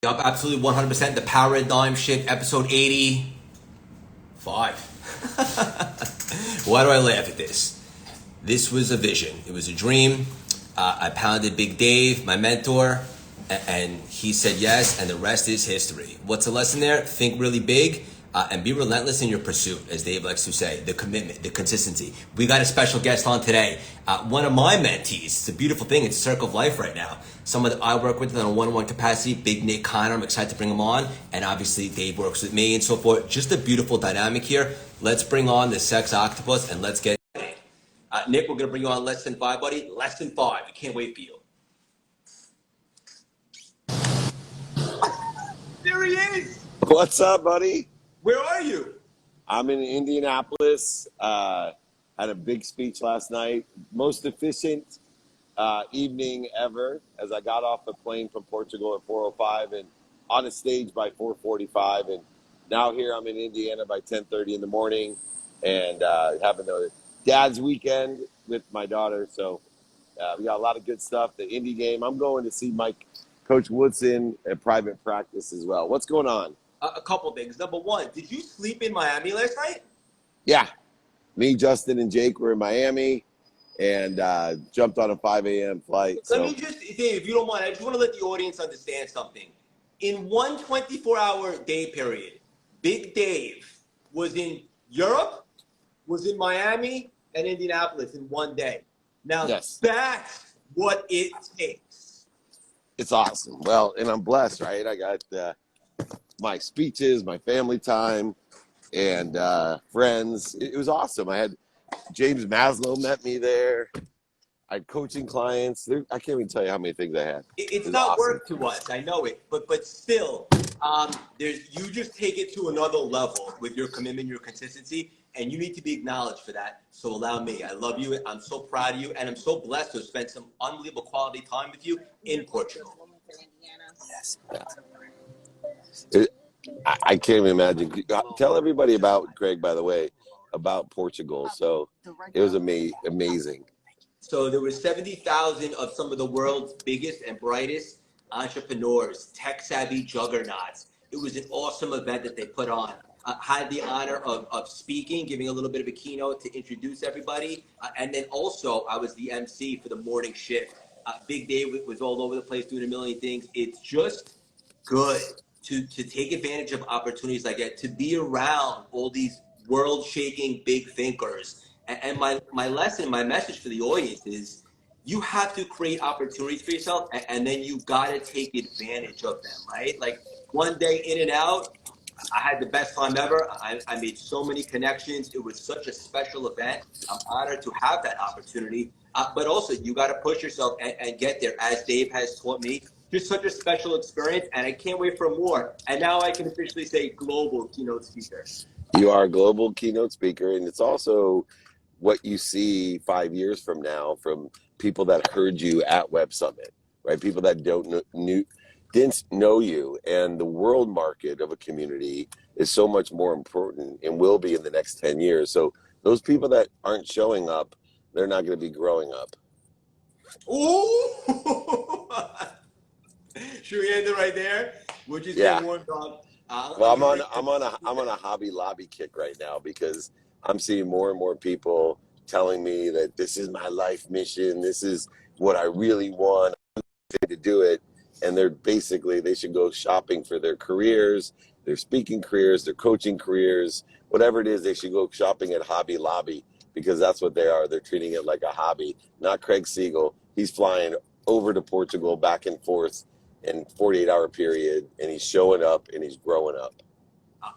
Yup, absolutely 100%. The Paradigm Shift, episode 85. Why do I laugh at this? This was a vision. It was a dream. I pounded Big Dave, my mentor, and he said yes, and the rest is history. What's the lesson there? Think really big and be relentless in your pursuit, as Dave likes to say. The commitment, the consistency. We got a special guest on today. One of my mentees. It's a beautiful thing. It's a circle of life right now. Someone that I work with on a one-on-one capacity, Big Nick Connor. I'm excited to bring him on. And obviously, Dave works with me and so forth. Just a beautiful dynamic here. Let's bring on the sex octopus and let's get Nick, we're going to bring you on less than five, buddy. Less than five. I can't wait for you. There he is. What's up, buddy? Where are you? I'm in Indianapolis. Had a big speech last night. Most efficient evening ever as I got off the plane from Portugal at 4:05 and on a stage by 4:45. And now here I'm in Indiana by 10:30 in the morning and having a dad's weekend with my daughter. So we got a lot of good stuff. The Indy game. I'm going to see Coach Woodson at private practice as well. What's going on? A couple things. Number one, did you sleep in Miami last night? Yeah. Me, Justin, and Jake were in Miami and jumped on a 5 a.m. flight. Let me just, Dave, if you don't mind, I just want to let the audience understand something. In one 24-hour day period, Big Dave was in Europe, was in Miami, and Indianapolis in one day. Now, Yes. That's what it takes. It's awesome. Well, and I'm blessed, right? I got my speeches, my family time, and friends. It was awesome. I had James Maslow met me there. I had coaching clients. I can't even tell you how many things I had. It's not awesome. Work to us, I know it, but still, you just take it to another level with your commitment, your consistency, and you need to be acknowledged for that. So allow me. I love you. I'm so proud of you, and I'm so blessed to have spent some unbelievable quality time with you in Portugal. Yes. I can't even imagine. Tell everybody about Greg, by the way, about Portugal. So it was amazing. So there were 70,000 of some of the world's biggest and brightest entrepreneurs, tech-savvy juggernauts. It was an awesome event that they put on. Had the honor of speaking, giving a little bit of a keynote to introduce everybody. And then also, I was the MC for the morning shift. Big Dave was all over the place doing a million things. It's just good to take advantage of opportunities like that, to be around all these world-shaking big thinkers. And my lesson, my message for the audience is you have to create opportunities for yourself, and then you got to take advantage of them, right? Like one day in and out, I had the best time ever. I made so many connections. It was such a special event. I'm honored to have that opportunity. But also, you got to push yourself and get there, as Dave has taught me. Just such a special experience, and I can't wait for more. And now I can officially say global keynote speaker. You are a global keynote speaker, and it's also what you see 5 years from now from people that heard you at Web Summit, right? People that didn't know you, and the world market of a community is so much more important and will be in the next 10 years. So those people that aren't showing up, they're not going to be growing up. Ooh! Should we end it right there? We'll just get warmed up. Well, I'm on a Hobby Lobby kick right now because I'm seeing more and more people telling me that this is my life mission. This is what I really want to do it. And they should go shopping for their careers, their speaking careers, their coaching careers, whatever it is, they should go shopping at Hobby Lobby because that's what they are. They're treating it like a hobby. Not Craig Siegel. He's flying over to Portugal back and forth in 48-hour period, and he's showing up and he's growing up.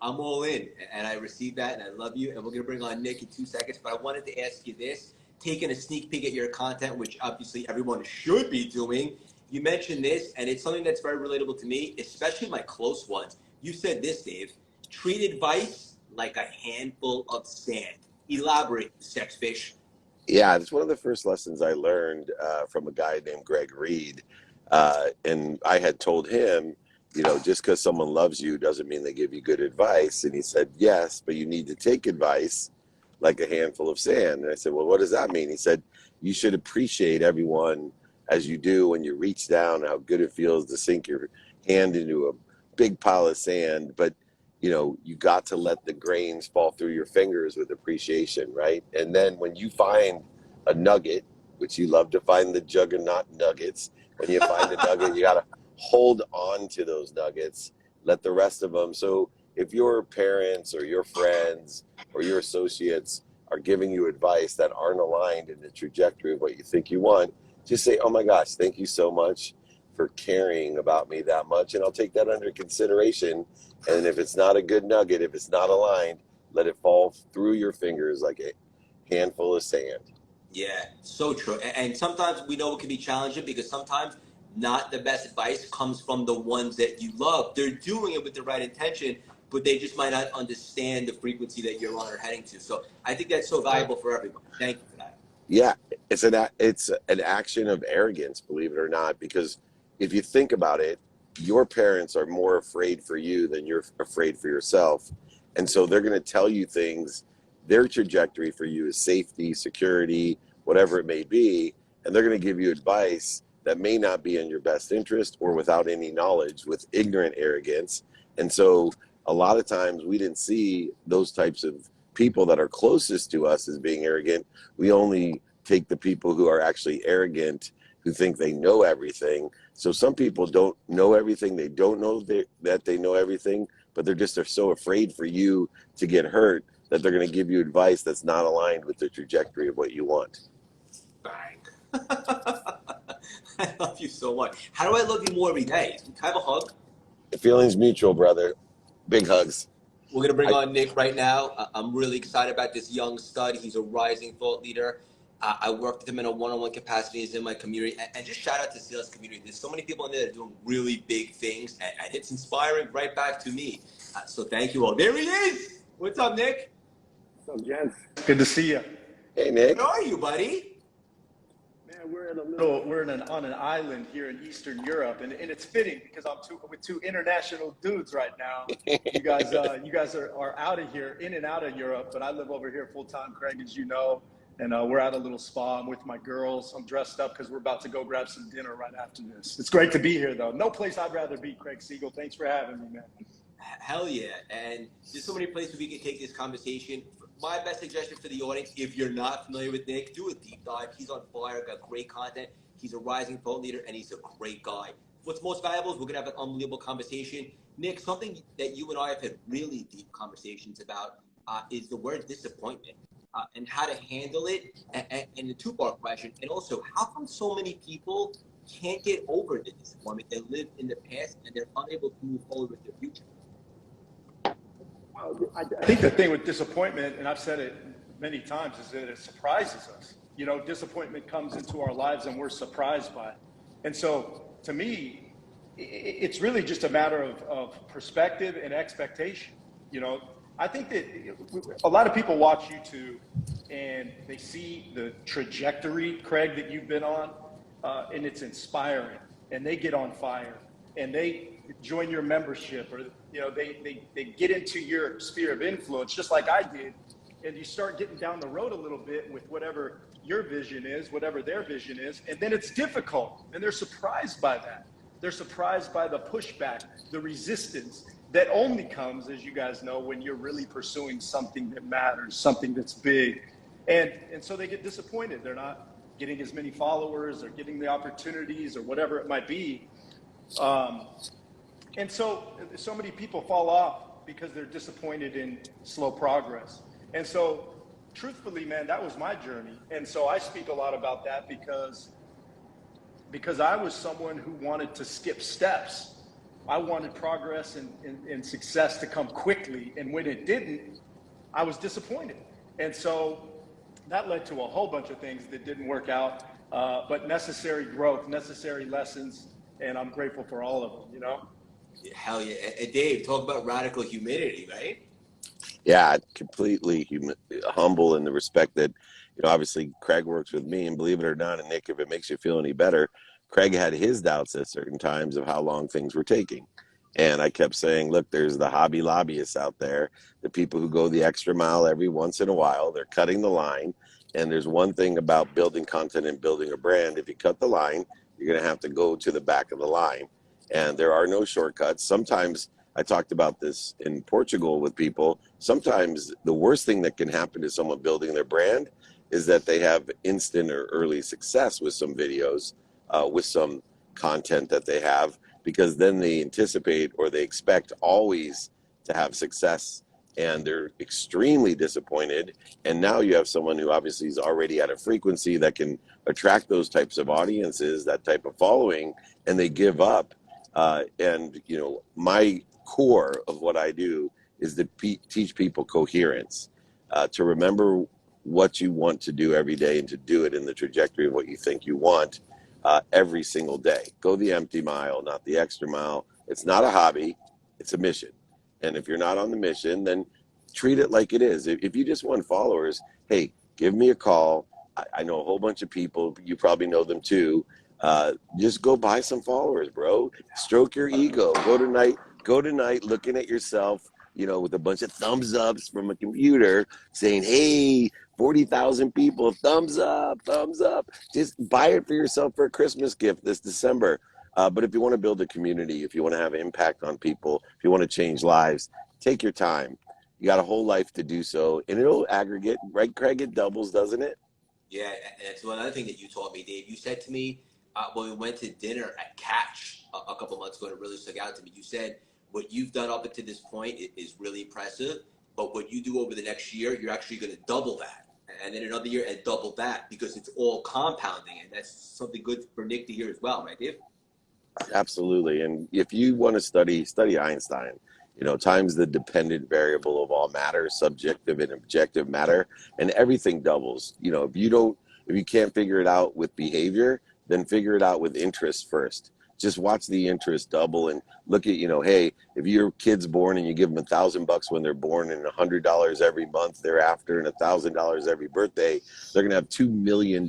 I'm all in, and I received that, and I love you. And we're going to bring on Nick in 2 seconds, but I wanted to ask you this. Taking a sneak peek at your content, which obviously everyone should be doing, you mentioned this, and it's something that's very relatable to me, especially my close ones. You said this, Dave. Treat advice like a handful of sand. Elaborate, sex fish. Yeah, it's one of the first lessons I learned from a guy named Greg Reed. And I had told him, just because someone loves you doesn't mean they give you good advice. And he said, yes, but you need to take advice like a handful of sand. And I said, well, what does that mean? He said, you should appreciate everyone as you do when you reach down, how good it feels to sink your hand into a big pile of sand, but you got to let the grains fall through your fingers with appreciation, right? And then when you find a nugget, which you love to find the juggernaut nuggets, when you find a nugget, you got to hold on to those nuggets, let the rest of them. So if your parents or your friends or your associates are giving you advice that aren't aligned in the trajectory of what you think you want, just say, oh my gosh, thank you so much for caring about me that much. And I'll take that under consideration. And if it's not a good nugget, if it's not aligned, let it fall through your fingers like a handful of sand. Yeah, so true. And sometimes we know it can be challenging because sometimes not the best advice comes from the ones that you love. They're doing it with the right intention, but they just might not understand the frequency that you're on or heading to. So I think that's so valuable for everyone. Thank you for that. Yeah, it's an action of arrogance, believe it or not, because if you think about it, your parents are more afraid for you than you're afraid for yourself. And so they're going to tell you things, their trajectory for you is safety, security, whatever it may be, and they're going to give you advice that may not be in your best interest or without any knowledge, with ignorant arrogance. And so a lot of times we didn't see those types of people that are closest to us as being arrogant. We only take the people who are actually arrogant, who think they know everything. So some people don't know everything. They don't know that they know everything, but they're so afraid for you to get hurt that they're going to give you advice that's not aligned with the trajectory of what you want. Bang. I love you so much. How do I love you more every day? Can I have a hug? The feeling's mutual, brother. Big hugs. We're going to bring on Nick right now. I'm really excited about this young stud. He's a rising thought leader. I worked with him in a one-on-one capacity. He's in my community. And just shout out to the sales community. There's so many people in there that are doing really big things, and it's inspiring right back to me. So thank you all. There he is. What's up, Nick? What's up, gents? Good to see you. Hey, Nick. Where are you, buddy? Man, on an island here in Eastern Europe, and it's fitting because I'm with two international dudes right now. You guys are out of here, in and out of Europe, but I live over here full time, Craig, as you know, and we're at a little spa. I'm with my girls. I'm dressed up because we're about to go grab some dinner right after this. It's great to be here, though. No place I'd rather be, Craig Siegel. Thanks for having me, man. Hell yeah. And there's so many places we can take this conversation. My best suggestion for the audience, if you're not familiar with Nick, do a deep dive. He's on fire, got great content. He's a rising thought leader, and he's a great guy. What's most valuable is we're going to have an unbelievable conversation. Nick, something that you and I have had really deep conversations about is the word disappointment and how to handle it, and the two-part question. And also, how come so many people can't get over the disappointment? They live in the past, and they're unable to move forward with their future. Well, I think the thing with disappointment, and I've said it many times, is that it surprises us. Disappointment comes into our lives and we're surprised by it. And so to me, it's really just a matter of perspective and expectation. I think that a lot of people watch YouTube and they see the trajectory, Craig, that you've been on, and it's inspiring, and they get on fire and they join your membership, or they get into your sphere of influence just like I did, and you start getting down the road a little bit with whatever your vision is, whatever their vision is, and then it's difficult, and they're surprised by that. They're surprised by the pushback, the resistance that only comes, as you guys know, when you're really pursuing something that matters, something that's big, and so they get disappointed. They're not getting as many followers or getting the opportunities or whatever it might be. And so many people fall off because they're disappointed in slow progress. And so truthfully, man, that was my journey. And so I speak a lot about that because I was someone who wanted to skip steps. I wanted progress and success to come quickly. And when it didn't, I was disappointed. And so that led to a whole bunch of things that didn't work out, but necessary growth, necessary lessons. And I'm grateful for all of them, Hell yeah. And Dave, talk about radical humility, right? Yeah, completely humble in the respect that, obviously Craig works with me, and believe it or not, and Nick, if it makes you feel any better, Craig had his doubts at certain times of how long things were taking. And I kept saying, look, there's the hobby lobbyists out there, the people who go the extra mile every once in a while. They're cutting the line. And there's one thing about building content and building a brand. If you cut the line, you're going to have to go to the back of the line. And there are no shortcuts. Sometimes, I talked about this in Portugal with people, sometimes the worst thing that can happen to someone building their brand is that they have instant or early success with some videos, with some content that they have, because then they anticipate or they expect always to have success, and they're extremely disappointed. And now you have someone who obviously is already at a frequency that can attract those types of audiences, that type of following, and they give up. And you know, my core of what I do is to teach people coherence, to remember what you want to do every day and to do it in the trajectory of what you think you want, every single day. Go the empty mile, not the extra mile. It's not a hobby, it's a mission. And if you're not on the mission, then treat it like it is. If you just want followers, hey, give me a call. I know a whole bunch of people. You probably know them too. Just go buy some followers, bro. Stroke your ego. Go tonight looking at yourself, you know, with a bunch of thumbs ups from a computer saying, hey, 40,000 people, thumbs up, thumbs up. Just buy it for yourself for a Christmas gift this December. But if you want to build a community, if you want to have impact on people, if you want to change lives, take your time. You got a whole life to do so, and it'll aggregate, right, Craig? It doubles, doesn't it? Yeah, and it's one other thing that you taught me, Dave. You said to me when we went to dinner at Catch a couple months ago, and it really stuck out to me. You said what you've done up until this point is really impressive, but what you do over the next year, you're actually going to double that, and then another year and double that, because it's all compounding, and that's something good for Nick to hear as well, right, Dave? Absolutely. And if you want to study Einstein. You know, time's the dependent variable of all matter, subjective and objective matter, and everything doubles. You know, if you can't figure it out with behavior, then figure it out with interest first. Just watch the interest double and look at, you know, hey, if your kid's born and you give them $1,000 when they're born and $100 every month thereafter and $1,000 every birthday, they're going to have $2 million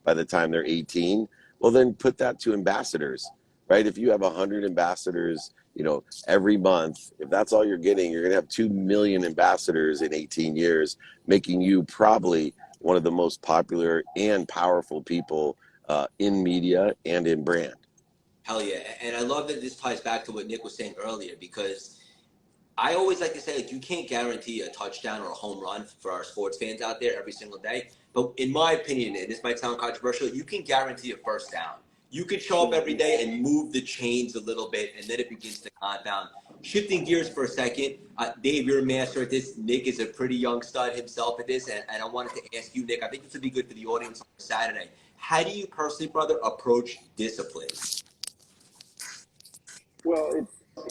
by the time they're 18. Well, then put that to ambassadors, right? If you have 100 ambassadors, you know, every month, if that's all you're getting, you're going to have 2 million ambassadors in 18 years, making you probably one of the most popular and powerful people in media and in brand. Hell yeah. And I love that this ties back to what Nick was saying earlier, because I always like to say, like, you can't guarantee a touchdown or a home run for our sports fans out there every single day. But in my opinion, and this might sound controversial, you can guarantee a first down. You could show up every day and move the chains a little bit, and then it begins to compound. Shifting gears for a second, Dave, you're a master at this. Nick is a pretty young stud himself at this, and I wanted to ask you, Nick, I think this would be good for the audience on Saturday. How do you personally, brother, approach discipline? Well,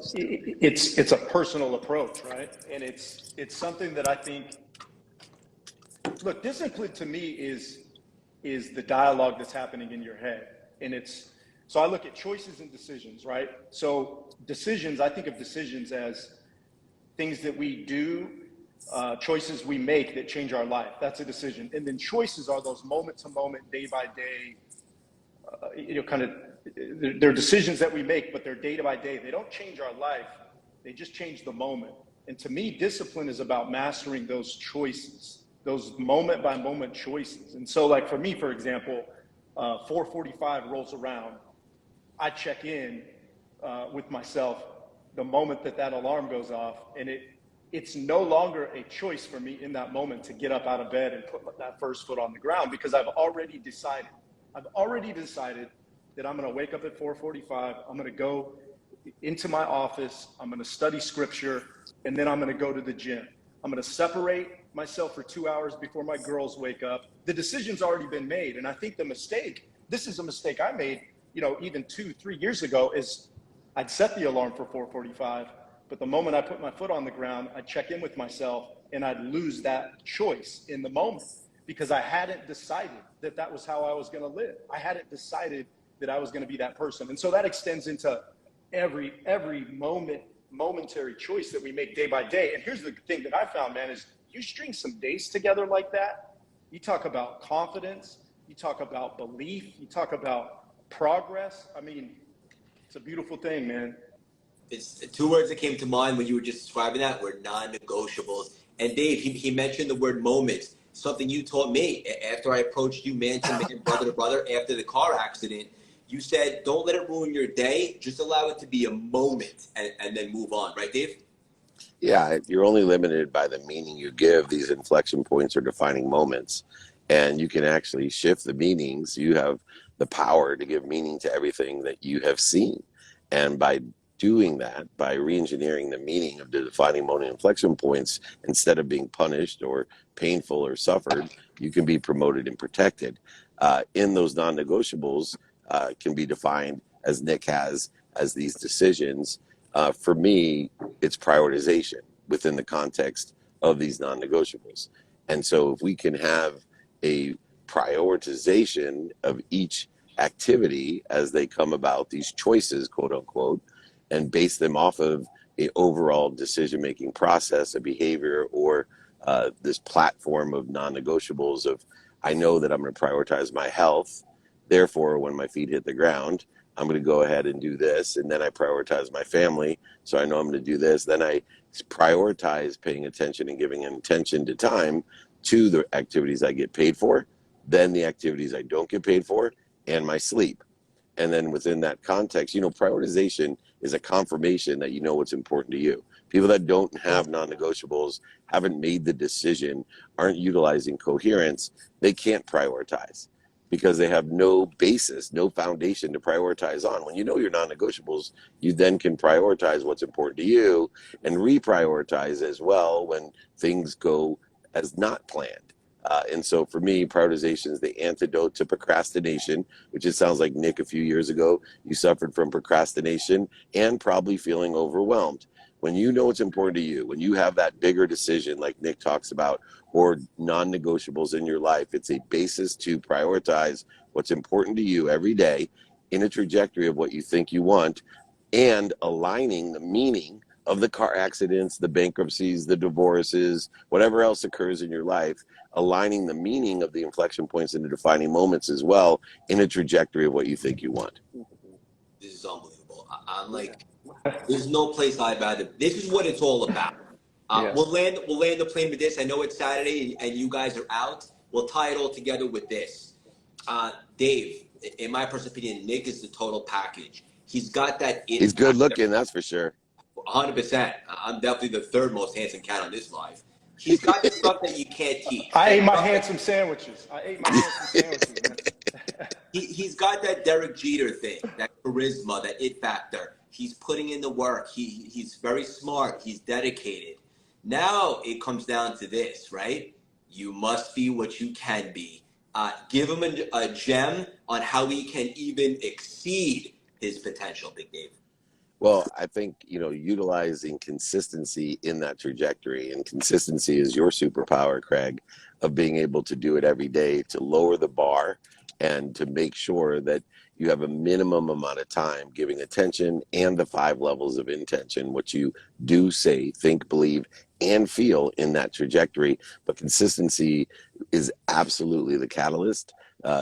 it's a personal approach, right? And it's something that I think, look, discipline to me is the dialogue that's happening in your head. And so I look at choices and decisions, right? So decisions, I think of decisions as things that we do, choices we make that change our life. That's a decision. And then choices are those moment to moment, day by day, they're decisions that we make, but they're day by day. They don't change our life. They just change the moment. And to me, discipline is about mastering those choices, those moment by moment choices. And so, like, for me, for example, 4:45 rolls around. I check in with myself the moment that alarm goes off, and it's no longer a choice for me in that moment to get up out of bed and put that first foot on the ground, because I've already decided that I'm going to wake up at 4:45. I'm going to go into my office. I'm going to study scripture, and then I'm going to go to the gym. I'm going to separate myself for 2 hours before my girls wake up. The decision's already been made. And I think this is a mistake I made, you know, even 2-3 years ago, is I'd set the alarm for 4:45, but the moment I put my foot on the ground, I'd check in with myself and I'd lose that choice in the moment, because I hadn't decided that was how I was going to live. I hadn't decided that I was going to be that person. And so that extends into every momentary choice that we make day by day. And here's the thing that I found, man, is you string some days together like that, you talk about confidence, you talk about belief, you talk about progress. I mean, it's a beautiful thing, man. It's two words that came to mind when you were just describing that were non-negotiables. And Dave, he mentioned the word moments, something you taught me after I approached you man to man, brother to brother, after the car accident. You said, don't let it ruin your day. Just allow it to be a moment and then move on. Right, Dave? Yeah, you're only limited by the meaning you give these inflection points or defining moments. And you can actually shift the meanings. You have the power to give meaning to everything that you have seen. And by doing that, by re-engineering the meaning of the defining moment inflection points, instead of being punished or painful or suffered, you can be promoted and protected. In those non-negotiables can be defined, as Nick has, as these decisions. For me, it's prioritization within the context of these non-negotiables. And so if we can have a prioritization of each activity as they come about, these choices, quote unquote, and base them off of a overall decision-making process, a behavior, or this platform of non-negotiables of, I know that I'm going to prioritize my health. Therefore, when my feet hit the ground, I'm going to go ahead and do this. And then I prioritize my family. So I know I'm going to do this. Then I prioritize paying attention and giving attention to time to the activities I get paid for, then the activities I don't get paid for, and my sleep. And then within that context, prioritization is a confirmation that you know what's important to you. People that don't have non-negotiables, haven't made the decision, aren't utilizing coherence, they can't prioritize because they have no basis, no foundation to prioritize on. When you know your non-negotiables, you then can prioritize what's important to you and reprioritize as well when things go as not planned. And so for me, prioritization is the antidote to procrastination, which it sounds like, Nick, a few years ago, you suffered from procrastination and probably feeling overwhelmed. When you know what's important to you, when you have that bigger decision like Nick talks about, or non-negotiables in your life, it's a basis to prioritize what's important to you every day in a trajectory of what you think you want, and aligning the meaning of the car accidents, the bankruptcies, the divorces, whatever else occurs in your life, aligning the meaning of the inflection points and the defining moments as well in a trajectory of what you think you want. This is unbelievable. I'm like, there's no place I'd rather. This is what it's all about. Yes. We'll land the plane with this. I know it's Saturday and you guys are out. We'll tie it all together with this. Dave, in my personal opinion, Nick is the total package. He's got that. He's good looking, that's for sure. 100%. I'm definitely the third most handsome cat on this live. He's got the stuff that you can't teach. I ate my handsome sandwiches. Man. He's got that Derek Jeter thing, that charisma, that it factor. He's putting in the work. He's very smart. He's dedicated. Now it comes down to this, right? You must be what you can be. Give him a gem on how he can even exceed his potential, Big Dave. Well, I think, utilizing consistency in that trajectory, and consistency is your superpower, Craig, of being able to do it every day to lower the bar and to make sure that you have a minimum amount of time giving attention and the 5 levels of intention, what you do, say, think, believe, and feel in that trajectory. But consistency is absolutely the catalyst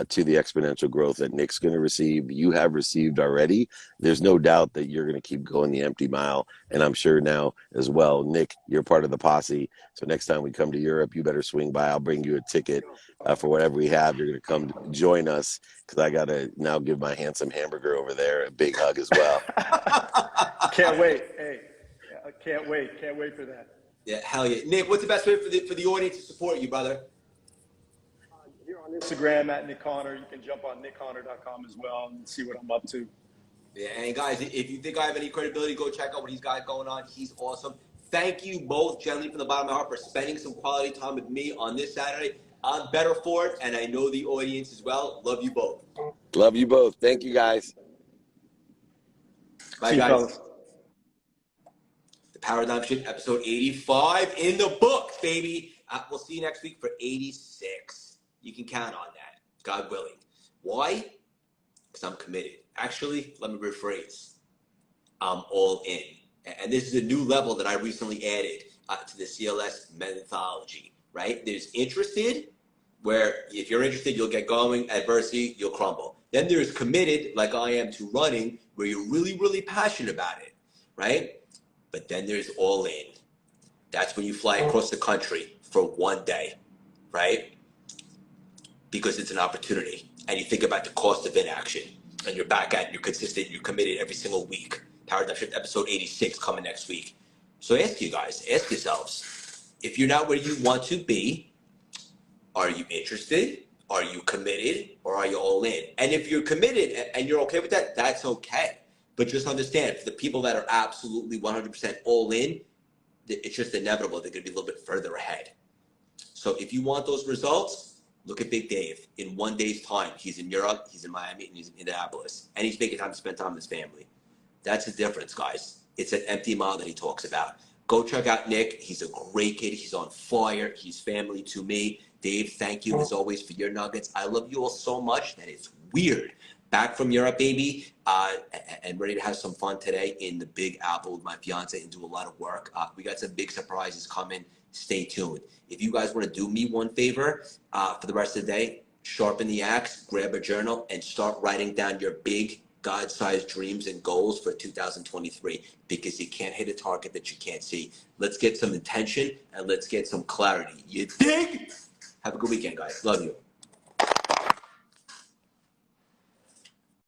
to the exponential growth that Nick's going to receive. You have received already. There's no doubt that you're going to keep going the empty mile. And I'm sure now as well, Nick, you're part of the posse. So next time we come to Europe, you better swing by. I'll bring you a ticket for whatever we have. You're going to come join us because I got to now give my handsome hamburger over there a big hug as well. Can't wait. Hey, can't wait. Can't wait for that. Yeah, hell yeah. Nick, what's the best way for the audience to support you, brother? You're on Instagram at Nick Connor. You can jump on nickconnor.com as well and see what I'm up to. Yeah, and guys, if you think I have any credibility, go check out what he's got going on. He's awesome. Thank you both, gentlemen, from the bottom of my heart, for spending some quality time with me on this Saturday. I'm better for it, and I know the audience as well. Love you both. Love you both. Thank you, guys. Bye, See you, guys. fellas. The Paradigm Shift, episode 85 in the books, baby. We'll see you next week for 86. You can count on that, God willing. Why? Because I'm committed. Actually, let me rephrase. I'm all in. And this is a new level that I recently added to the CLS methodology, right? There's interested, where if you're interested, you'll get going. Adversity, you'll crumble. Then there's committed, like I am to running, where you're really, really passionate about it, right? But then there's all in. That's when you fly across the country for one day, right? Because it's an opportunity. And you think about the cost of inaction. and you're back at it, you're consistent, you're committed every single week. Paradigm Shift episode 86 coming next week. So ask yourselves, if you're not where you want to be, are you interested? Are you committed? Or are you all in? And if you're committed and you're okay with that, that's okay. But just understand, for the people that are absolutely 100% all in, it's just inevitable they're going to be a little bit further ahead. So if you want those results, look at Big Dave. In 1 day's time, he's in Europe, he's in Miami, and he's in Indianapolis. And he's making time to spend time with his family. That's the difference, guys. It's an empty mile that he talks about. Go check out Nick. He's a great kid. He's on fire. He's family to me. Dave, thank you as always for your nuggets. I love you all so much that it's weird. Back from Europe, baby, and ready to have some fun today in the Big Apple with my fiance and do a lot of work. We got some big surprises coming. Stay tuned. If you guys want to do me one favor for the rest of the day, sharpen the axe, grab a journal, and start writing down your big God-sized dreams and goals for 2023, because you can't hit a target that you can't see. Let's get some intention and let's get some clarity. You dig? Have a good weekend, guys. Love you.